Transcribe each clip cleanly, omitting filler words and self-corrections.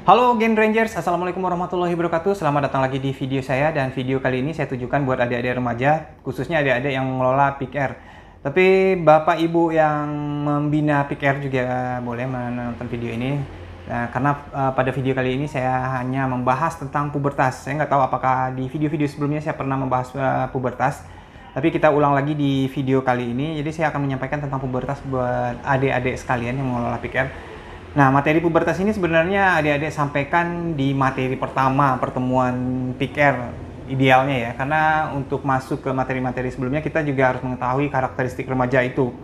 Halo Gen Rangers, Assalamualaikum warahmatullahi wabarakatuh. Selamat datang lagi di video saya, dan video kali ini saya tujukan buat adik-adik remaja, khususnya adik-adik yang mengelola PIKR. Tapi bapak ibu yang membina PIKR juga boleh menonton video ini. Nah, karena pada video kali ini saya hanya membahas tentang pubertas. Saya nggak tahu apakah di video-video sebelumnya saya pernah membahas pubertas. Tapi kita ulang lagi di video kali ini. Jadi saya akan menyampaikan tentang pubertas buat adik-adik sekalian yang mengelola PIKR. Nah, materi pubertas ini sebenarnya adik-adik sampaikan di materi pertama pertemuan PIKR idealnya ya. Karena untuk masuk ke materi-materi sebelumnya kita juga harus mengetahui karakteristik remaja itu.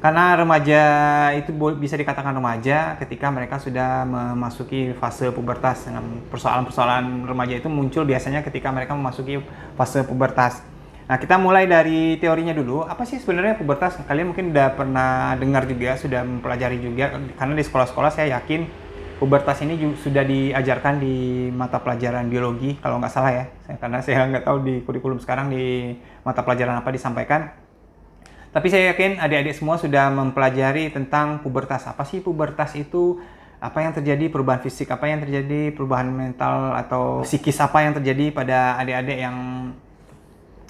Karena remaja itu bisa dikatakan remaja ketika mereka sudah memasuki fase pubertas. Nah, persoalan-persoalan remaja itu muncul biasanya ketika mereka memasuki fase pubertas. Nah, kita mulai dari teorinya dulu. Apa sih sebenarnya pubertas? Kalian mungkin udah pernah dengar juga, sudah mempelajari juga. Karena di sekolah-sekolah saya yakin pubertas ini sudah diajarkan di mata pelajaran biologi, kalau nggak salah ya. Karena saya nggak tahu di kurikulum sekarang di mata pelajaran apa disampaikan. Tapi saya yakin adik-adik semua sudah mempelajari tentang pubertas. Apa sih pubertas itu? Apa yang terjadi, perubahan fisik, apa yang terjadi, perubahan mental atau psikis apa yang terjadi pada adik-adik yang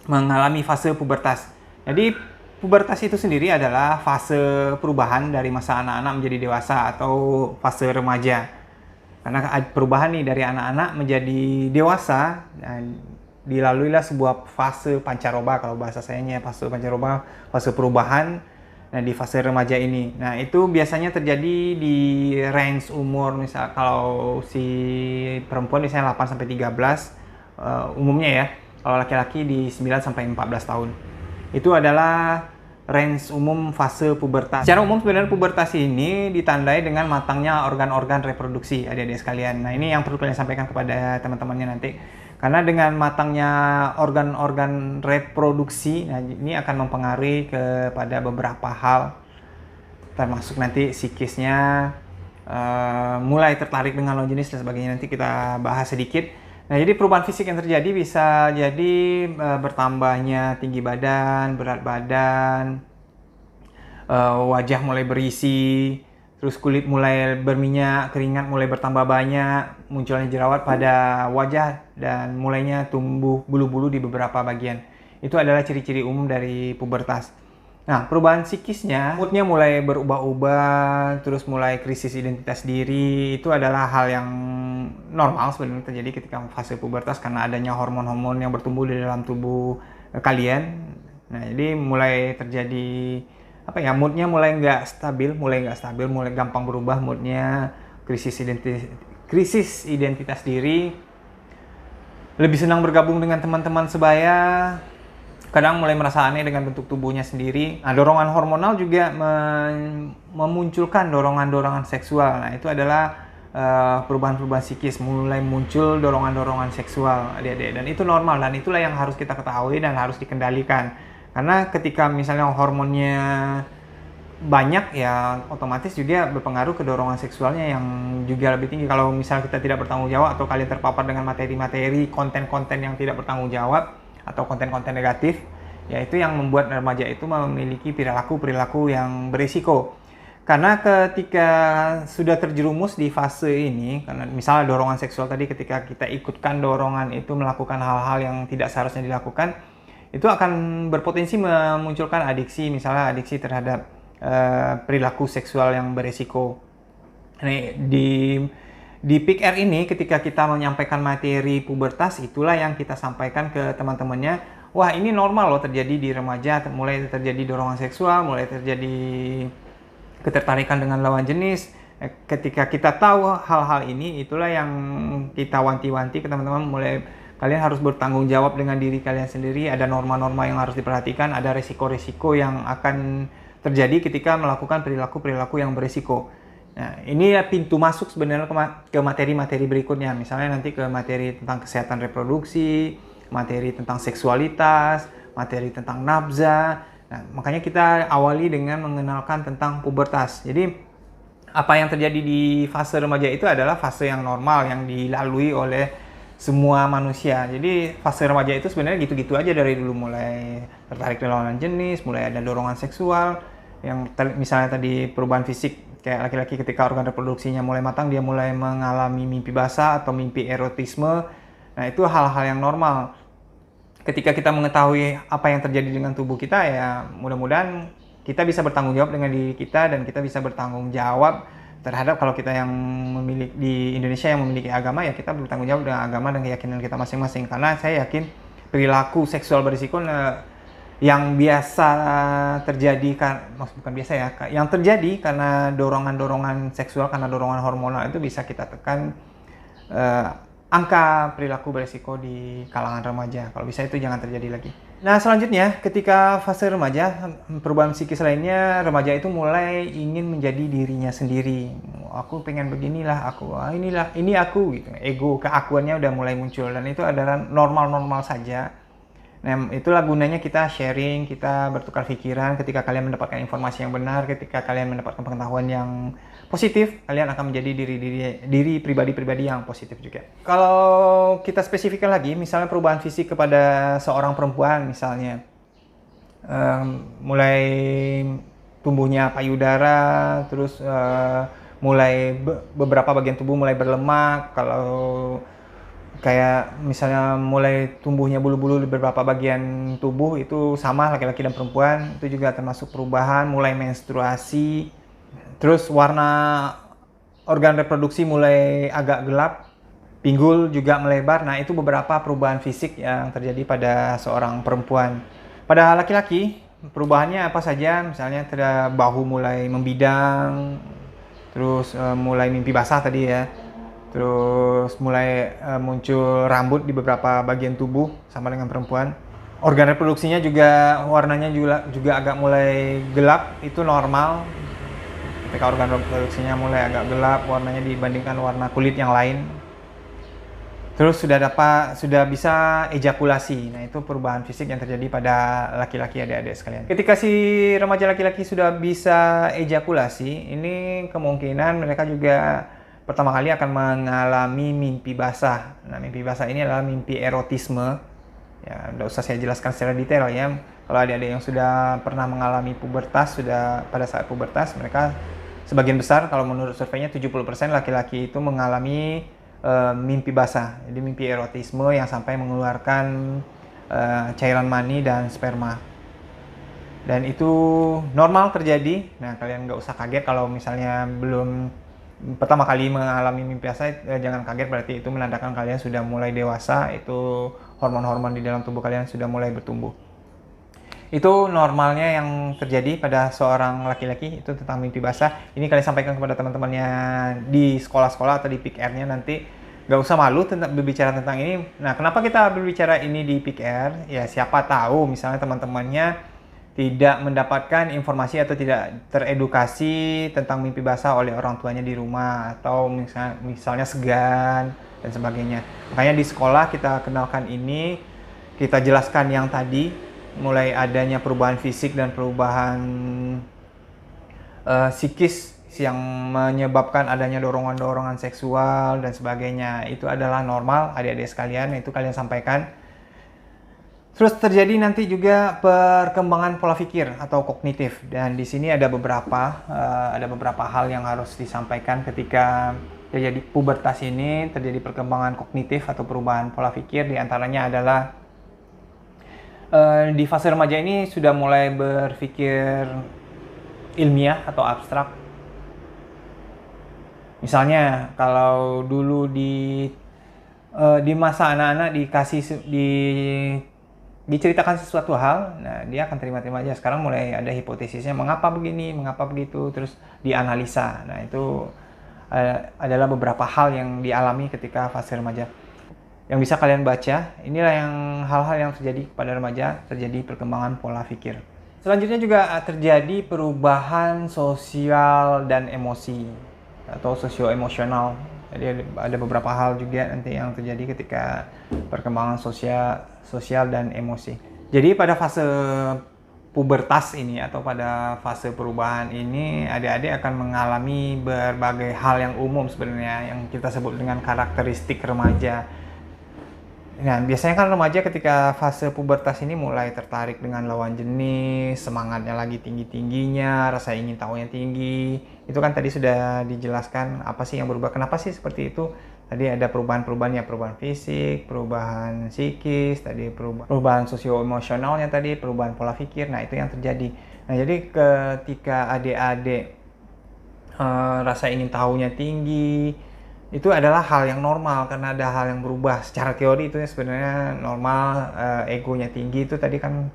mengalami fase pubertas. Jadi pubertas itu sendiri adalah fase perubahan dari masa anak-anak menjadi dewasa atau fase remaja. Karena perubahan nih dari anak-anak menjadi dewasa, dan dilaluilah sebuah fase pancaroba, kalau bahasa sayanya fase pancaroba, fase perubahan. Nah, di fase remaja ini. Nah, itu biasanya terjadi di range umur, misal kalau si perempuan misalnya 8 sampai 13 umumnya ya. Kalau laki-laki di 9 sampai 14 tahun. Itu adalah range umum fase pubertas. Secara umum sebenarnya pubertas ini ditandai dengan matangnya organ-organ reproduksi adik-adik sekalian. Nah, ini yang perlu kalian sampaikan kepada teman-temannya nanti. Karena dengan matangnya organ-organ reproduksi, nah ini akan mempengaruhi kepada beberapa hal, termasuk nanti psikisnya, mulai tertarik dengan lawan jenis dan sebagainya. Nanti kita bahas sedikit. Nah, jadi perubahan fisik yang terjadi bisa jadi bertambahnya tinggi badan, berat badan, wajah mulai berisi, terus kulit mulai berminyak, keringat mulai bertambah banyak, munculnya jerawat pada wajah, dan mulainya tumbuh bulu-bulu di beberapa bagian. Itu adalah ciri-ciri umum dari pubertas. Nah, perubahan psikisnya, moodnya mulai berubah-ubah, terus mulai krisis identitas diri. Itu adalah hal yang normal sebenarnya terjadi ketika fase pubertas karena adanya hormon-hormon yang bertumbuh di dalam tubuh kalian. Nah, jadi mulai terjadi moodnya mulai nggak stabil, mulai gampang berubah moodnya, krisis identitas diri, lebih senang bergabung dengan teman-teman sebaya. Kadang mulai merasa aneh dengan bentuk tubuhnya sendiri. Nah, dorongan hormonal juga memunculkan dorongan-dorongan seksual. Nah, itu adalah perubahan-perubahan psikis, mulai muncul dorongan-dorongan seksual adik-adik. Dan itu normal, dan itulah yang harus kita ketahui dan harus dikendalikan. Karena ketika misalnya hormonnya banyak, ya otomatis juga berpengaruh ke dorongan seksualnya yang juga lebih tinggi. Kalau misalnya kita tidak bertanggung jawab atau kalian terpapar dengan materi-materi, konten-konten yang tidak bertanggung jawab, atau konten-konten negatif, yaitu yang membuat remaja itu memiliki perilaku yang berisiko. Karena ketika sudah terjerumus di fase ini, karena misalnya dorongan seksual tadi, ketika kita ikutkan dorongan itu melakukan hal-hal yang tidak seharusnya dilakukan, itu akan berpotensi memunculkan adiksi, misalnya adiksi terhadap perilaku seksual yang berisiko. Nah, di PIKR ini ketika kita menyampaikan materi pubertas, itulah yang kita sampaikan ke teman-temannya. Wah, ini normal loh terjadi di remaja, mulai terjadi dorongan seksual, mulai terjadi ketertarikan dengan lawan jenis. Ketika kita tahu hal-hal ini, itulah yang kita wanti-wanti ke teman-teman, mulai kalian harus bertanggung jawab dengan diri kalian sendiri. Ada norma-norma yang harus diperhatikan, ada resiko-resiko yang akan terjadi ketika melakukan perilaku-perilaku yang berisiko. Nah, ini ya pintu masuk sebenarnya ke materi-materi berikutnya. Misalnya nanti ke materi tentang kesehatan reproduksi, materi tentang seksualitas, materi tentang nafza. Nah, makanya kita awali dengan mengenalkan tentang pubertas. Jadi, apa yang terjadi di fase remaja itu adalah fase yang normal yang dilalui oleh semua manusia. Jadi, fase remaja itu sebenarnya gitu-gitu aja dari dulu, mulai tertarik dengan lawan jenis, mulai ada dorongan seksual, yang misalnya tadi perubahan Kayak laki-laki ketika organ reproduksinya mulai matang, dia mulai mengalami mimpi basah atau mimpi erotisme. Nah, itu hal-hal yang normal. Ketika kita mengetahui apa yang terjadi dengan tubuh kita, ya mudah-mudahan kita bisa bertanggung jawab dengan diri kita, dan kita bisa bertanggung jawab terhadap, kalau kita yang memiliki di Indonesia yang memiliki agama, ya kita bertanggung jawab dengan agama dan keyakinan kita masing-masing. Karena saya yakin perilaku seksual berisiko yang biasa terjadi, bukan biasa ya, yang terjadi karena dorongan-dorongan seksual, karena dorongan hormonal itu bisa kita tekan angka perilaku berisiko di kalangan remaja. Kalau bisa itu jangan terjadi lagi. Nah, selanjutnya ketika fase remaja, perubahan psikis lainnya, remaja itu mulai ingin menjadi dirinya sendiri. Aku pengen beginilah aku, ini aku gitu. Ego, keakuannya udah mulai muncul, dan itu adalah normal-normal saja. Nah, itulah gunanya kita sharing, kita bertukar pikiran. Ketika kalian mendapatkan informasi yang benar, ketika kalian mendapatkan pengetahuan yang positif, kalian akan menjadi diri pribadi-pribadi yang positif juga. Kalau kita spesifikkan lagi, misalnya perubahan fisik kepada seorang perempuan, misalnya mulai tumbuhnya payudara, terus mulai beberapa bagian tubuh mulai berlemak. Kalau kayak misalnya mulai tumbuhnya bulu-bulu di beberapa bagian tubuh, itu sama laki-laki dan perempuan, itu juga termasuk perubahan. Mulai menstruasi, terus warna organ reproduksi mulai agak gelap, pinggul juga melebar. Nah, itu beberapa perubahan fisik yang terjadi pada seorang perempuan. Pada laki-laki, perubahannya apa saja? Misalnya bahu mulai membidang, terus mulai mimpi basah tadi ya. Terus mulai muncul rambut di beberapa bagian tubuh, sama dengan perempuan. Organ reproduksinya juga warnanya juga agak mulai gelap, itu normal. Ketika organ reproduksinya mulai agak gelap warnanya dibandingkan warna kulit yang lain. Terus sudah bisa ejakulasi. Nah, itu perubahan fisik yang terjadi pada laki-laki, adik-adik sekalian. Ketika si remaja laki-laki sudah bisa ejakulasi, ini kemungkinan mereka juga pertama kali akan mengalami mimpi basah. Nah, mimpi basah ini adalah mimpi erotisme. Ya, tidak usah saya jelaskan secara detail ya. Kalau adik-adik yang sudah pernah mengalami pubertas, sudah pada saat pubertas, mereka sebagian besar, kalau menurut surveinya 70% laki-laki itu mengalami mimpi basah. Jadi mimpi erotisme yang sampai mengeluarkan cairan mani dan sperma. Dan itu normal terjadi. Nah, kalian nggak usah kaget kalau misalnya belum pertama kali mengalami mimpi basah, jangan kaget, berarti itu menandakan kalian sudah mulai dewasa. Itu hormon-hormon di dalam tubuh kalian sudah mulai bertumbuh. Itu normalnya yang terjadi pada seorang laki-laki, itu tentang mimpi basah. Ini kalian sampaikan kepada teman-temannya di sekolah-sekolah atau di PIK-R-nya nanti. Nggak usah malu berbicara tentang ini. Nah, kenapa kita berbicara ini di PIK-R? Ya, siapa tahu misalnya teman-temannya tidak mendapatkan informasi atau tidak teredukasi tentang mimpi basah oleh orang tuanya di rumah, atau misalnya segan dan sebagainya. Makanya di sekolah kita kenalkan ini, kita jelaskan yang tadi, mulai adanya perubahan fisik dan perubahan psikis yang menyebabkan adanya dorongan-dorongan seksual dan sebagainya. Itu adalah normal, adik-adik sekalian, itu kalian sampaikan. Terus terjadi nanti juga perkembangan pola pikir atau kognitif, dan di sini ada beberapa hal yang harus disampaikan ketika terjadi pubertas ini, terjadi perkembangan kognitif atau perubahan pola pikir. Di antaranya adalah di fase remaja ini sudah mulai berpikir ilmiah atau abstrak. Misalnya kalau dulu di masa anak-anak diceritakan sesuatu hal, nah dia akan terima-terima aja. Sekarang mulai ada hipotesisnya, mengapa begini, mengapa begitu, terus dianalisa. Nah, itu adalah beberapa hal yang dialami ketika fase remaja. Yang bisa kalian baca, inilah yang hal-hal yang terjadi pada remaja, terjadi perkembangan pola pikir. Selanjutnya juga terjadi perubahan sosial dan emosi atau sosio-emosional. Jadi ada beberapa hal juga nanti yang terjadi ketika perkembangan sosial dan emosi. Jadi pada fase pubertas ini atau pada fase perubahan ini, adik-adik akan mengalami berbagai hal yang umum sebenarnya, yang kita sebut dengan karakteristik remaja. Nah, biasanya kan remaja ketika fase pubertas ini mulai tertarik dengan lawan jenis, semangatnya lagi tinggi-tingginya, rasa ingin tahunya tinggi. Itu kan tadi sudah dijelaskan apa sih yang berubah, kenapa sih seperti itu. Tadi ada perubahan-perubahan ya, perubahan fisik, perubahan psikis, tadi perubahan sosio-emosionalnya tadi, perubahan pola pikir. Nah, itu yang terjadi. Nah, jadi ketika adik-adik rasa ingin tahunya tinggi, itu adalah hal yang normal karena ada hal yang berubah. Secara teori itu sebenarnya normal, egonya tinggi itu tadi kan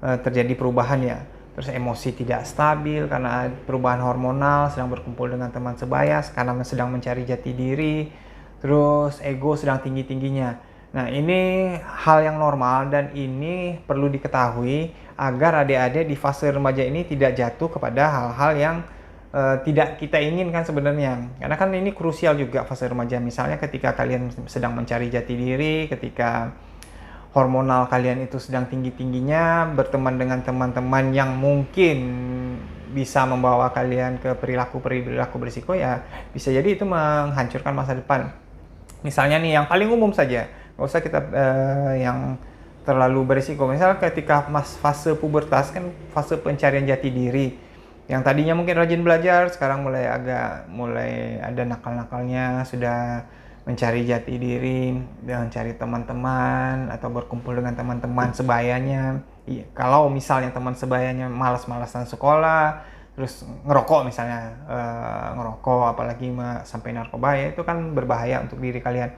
terjadi perubahan ya. Terus emosi tidak stabil karena perubahan hormonal, sedang berkumpul dengan teman sebaya karena sedang mencari jati diri. Terus ego sedang tinggi-tingginya. Nah, ini hal yang normal dan ini perlu diketahui agar adik-adik di fase remaja ini tidak jatuh kepada hal-hal yang tidak kita inginkan sebenarnya. Karena kan ini krusial juga fase remaja. Misalnya ketika kalian sedang mencari jati diri, ketika hormonal kalian itu sedang tinggi-tingginya, berteman dengan teman-teman yang mungkin bisa membawa kalian ke perilaku berisiko, ya bisa jadi itu menghancurkan masa depan. Misalnya nih yang paling umum saja, nggak usah kita yang terlalu berisiko. Misalnya ketika fase pubertas kan fase pencarian jati diri. Yang tadinya mungkin rajin belajar, sekarang mulai ada nakal-nakalnya, sudah mencari jati diri, mencari teman-teman atau berkumpul dengan teman-teman sebayanya. Kalau misalnya teman sebayanya malas-malasan sekolah, terus ngerokok misalnya, ngerokok apalagi sampai narkoba, ya itu kan berbahaya untuk diri kalian.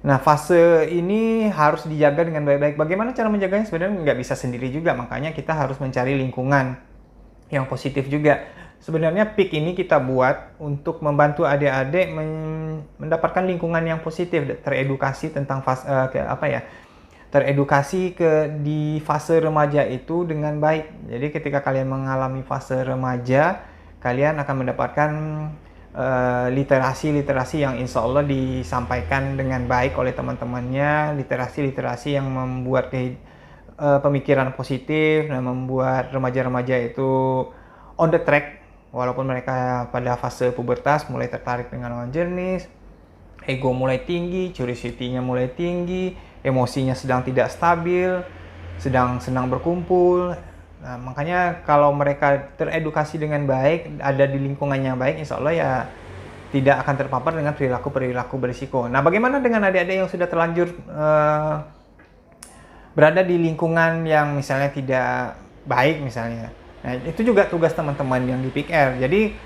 Nah, fase ini harus dijaga dengan baik-baik. Bagaimana cara menjaganya? Sebenarnya nggak bisa sendiri juga, makanya kita harus mencari lingkungan yang positif juga. Sebenarnya PIK ini kita buat untuk membantu adik-adik mendapatkan lingkungan yang positif, teredukasi tentang teredukasi di fase remaja itu dengan baik. Jadi ketika kalian mengalami fase remaja, kalian akan mendapatkan literasi yang insya Allah disampaikan dengan baik oleh teman-temannya, literasi yang membuat pemikiran positif dan membuat remaja-remaja itu on the track walaupun mereka pada fase pubertas mulai tertarik dengan lawan jenis, ego mulai tinggi, curiosity-nya mulai tinggi, emosinya sedang tidak stabil, sedang senang berkumpul. Nah, makanya kalau mereka teredukasi dengan baik, ada di lingkungan yang baik, insya Allah ya tidak akan terpapar dengan perilaku berisiko. Nah, bagaimana dengan adik-adik yang sudah terlanjur berada di lingkungan yang misalnya tidak baik misalnya. Nah, itu juga tugas teman-teman yang di PIKR. Jadi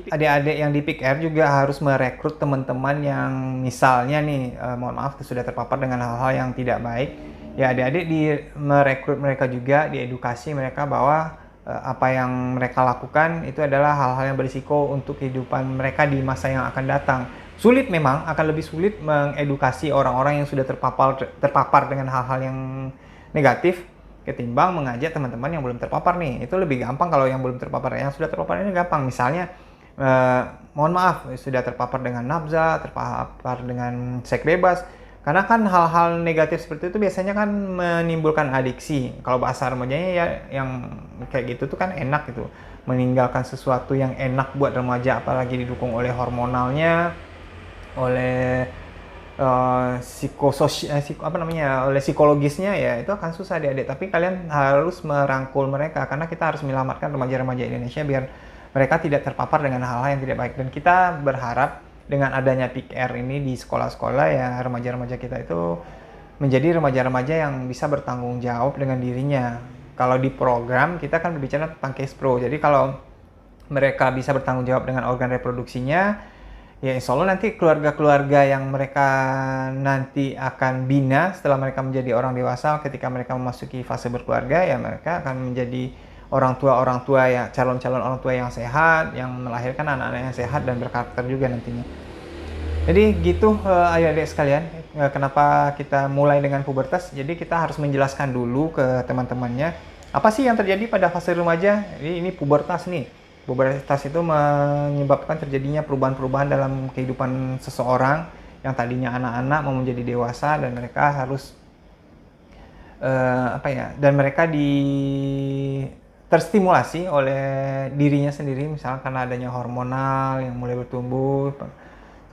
adik-adik yang di PIKR juga harus merekrut teman-teman yang misalnya nih, mohon maaf sudah terpapar dengan hal-hal yang tidak baik. Ya, adik-adik merekrut mereka juga, diedukasi mereka bahwa apa yang mereka lakukan itu adalah hal-hal yang berisiko untuk kehidupan mereka di masa yang akan datang. Sulit memang, akan lebih sulit mengedukasi orang-orang yang sudah terpapar dengan hal-hal yang negatif ketimbang mengajak teman-teman yang belum terpapar nih. Itu lebih gampang kalau yang belum terpapar. Yang sudah terpapar ini gampang. Misalnya, mohon maaf, sudah terpapar dengan nafza, terpapar dengan seks bebas. Karena kan hal-hal negatif seperti itu biasanya kan menimbulkan adiksi. Kalau bahasa remajanya ya yang kayak gitu tuh kan enak gitu. Meninggalkan sesuatu yang enak buat remaja, apalagi didukung oleh hormonalnya, oleh oleh psikologisnya, ya itu akan susah adik-adik. Tapi kalian harus merangkul mereka karena kita harus menyelamatkan remaja-remaja Indonesia biar mereka tidak terpapar dengan hal-hal yang tidak baik. Dan kita berharap dengan adanya PIKR ini di sekolah-sekolah ya, remaja-remaja kita itu menjadi remaja-remaja yang bisa bertanggung jawab dengan dirinya. Kalau di program kita kan berbicara tentang case pro. Jadi kalau mereka bisa bertanggung jawab dengan organ reproduksinya, ya insya Allah nanti keluarga-keluarga yang mereka nanti akan bina setelah mereka menjadi orang dewasa, ketika mereka memasuki fase berkeluarga, ya mereka akan menjadi orang tua ya, calon-calon orang tua yang sehat, yang melahirkan anak-anak yang sehat dan berkarakter juga nantinya. Jadi gitu adik-adik sekalian, kenapa kita mulai dengan pubertas. Jadi kita harus menjelaskan dulu ke teman-temannya apa sih yang terjadi pada fase remaja. Ini pubertas nih. Pubertas itu menyebabkan terjadinya perubahan-perubahan dalam kehidupan seseorang yang tadinya anak-anak mau menjadi dewasa, dan mereka harus dan mereka terstimulasi oleh dirinya sendiri, misalnya karena adanya hormonal yang mulai bertumbuh,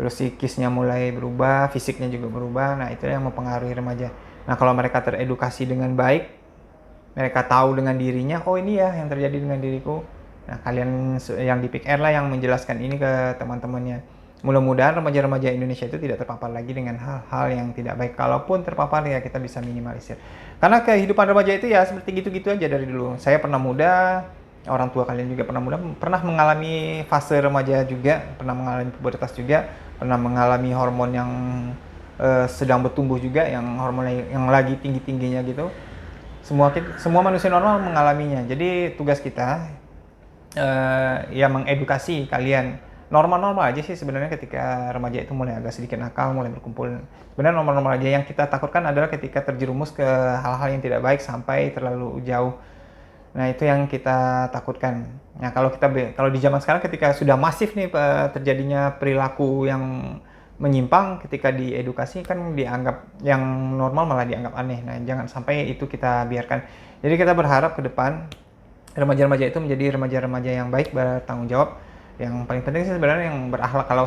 terus psikisnya mulai berubah, fisiknya juga berubah. Nah, itu yang mempengaruhi remaja. Nah, kalau mereka teredukasi dengan baik, mereka tahu dengan dirinya, oh ini ya yang terjadi dengan diriku. Nah, kalian yang di Pick Air lah yang menjelaskan ini ke teman-temannya. Mudah-mudahan remaja-remaja Indonesia itu tidak terpapar lagi dengan hal-hal yang tidak baik. Kalaupun terpapar ya kita bisa minimalisir. Karena kehidupan remaja itu ya seperti gitu-gitu aja dari dulu. Saya pernah muda, orang tua kalian juga pernah muda, pernah mengalami fase remaja juga, pernah mengalami pubertas juga, pernah mengalami hormon yang sedang bertumbuh juga, yang hormon yang lagi tinggi-tingginya gitu. Semua manusia normal mengalaminya. Jadi tugas kita ya mengedukasi kalian. Normal-normal aja sih sebenarnya ketika remaja itu mulai agak sedikit nakal, mulai berkumpul. Sebenarnya normal-normal aja. Yang kita takutkan adalah ketika terjerumus ke hal-hal yang tidak baik sampai terlalu jauh. Nah, itu yang kita takutkan. Nah, kalau di zaman sekarang ketika sudah masif nih terjadinya perilaku yang menyimpang, ketika diedukasi kan dianggap yang normal malah dianggap aneh. Nah, jangan sampai itu kita biarkan. Jadi kita berharap ke depan remaja-remaja itu menjadi remaja-remaja yang baik, bertanggung jawab. Yang paling penting sih sebenarnya yang berakhlak. Kalau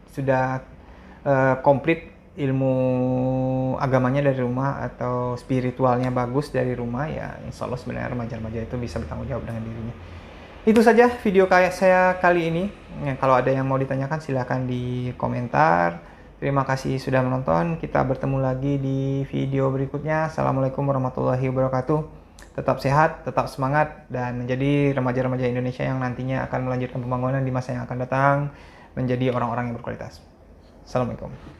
sudah komplit ilmu agamanya dari rumah atau spiritualnya bagus dari rumah, ya insya Allah sebenarnya remaja-remaja itu bisa bertanggung jawab dengan dirinya. Itu saja video saya kali ini. Ya, kalau ada yang mau ditanyakan silahkan di komentar. Terima kasih sudah menonton. Kita bertemu lagi di video berikutnya. Assalamualaikum warahmatullahi wabarakatuh. Tetap sehat, tetap semangat, dan menjadi remaja-remaja Indonesia yang nantinya akan melanjutkan pembangunan di masa yang akan datang, menjadi orang-orang yang berkualitas. Assalamualaikum.